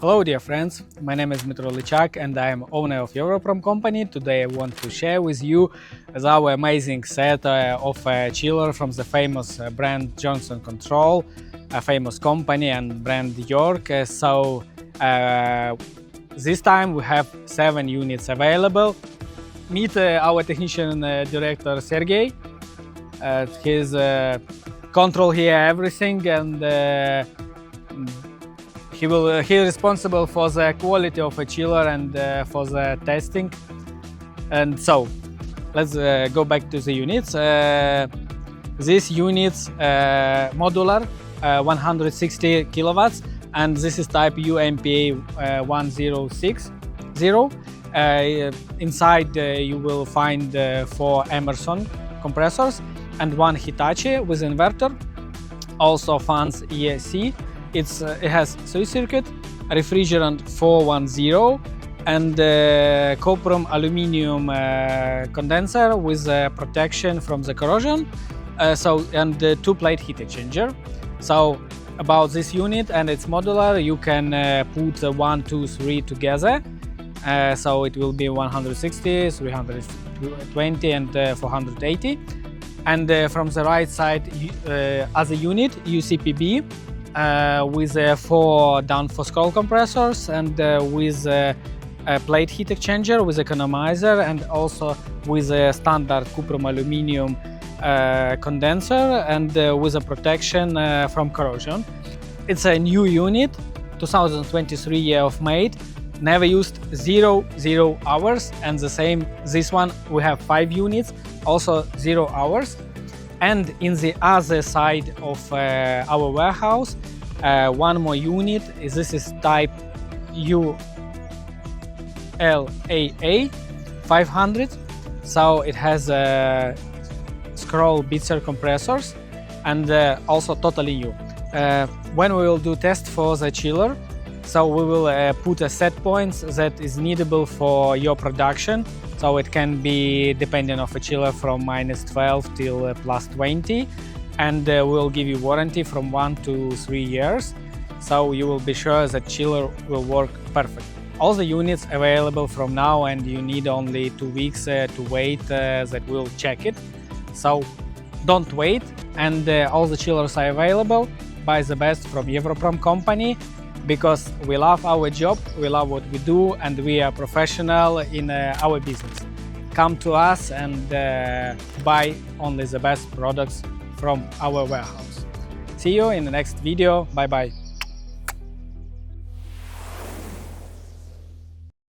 Hello dear friends, my name is Dmitro Lichak and I am owner of Evroprom company. Today I want to share with you our amazing set of chiller from the famous brand Johnson Control, a famous company, and brand York. This time we have 7 units available. Meet our technician director Sergey. He's control here everything, and he is responsible for the quality of a chiller and for the testing. And so let's go back to the units. This unit's modular, 160 kilowatts, and this is type YMPA0160. Inside you will find 4 Emerson compressors and 1 Hitachi with inverter, also fans ESC. It has 3-circuit, refrigerant 410, and Evroprom aluminum condenser with protection from the corrosion, and 2-plate heat exchanger. So about this unit and its modular, you can put 1, 2, 3 together. So it will be 160, 320, and 480. And from the right side, as a unit, YCPB. With 4 Danfoss coil compressors and with a plate heat exchanger with economizer, and also with a standard Evroprom aluminum condenser and with a protection from corrosion. It's a new unit, 2023 year of made, never used, 0 hours, and the same this one we have 5 units, also 0 hours. And in the other side of our warehouse, 1 more unit. This is type ULAA 500. So it has scroll beater compressors and also totally new. When we will do test for the chiller, so we will put a set points that is needable for your production. So it can be depending on a chiller from -12 till +20, and we'll give you warranty from 1 to 3 years. So you will be sure that chiller will work perfect. All the units available from now, and you need only 2 weeks to wait that we'll check it. So don't wait, and all the chillers are available. Buy the best from Evroprom company, because we love our job, we love what we do, and we are professional in our business. Come to us and buy only the best products from our warehouse. See you in the next video. Bye bye.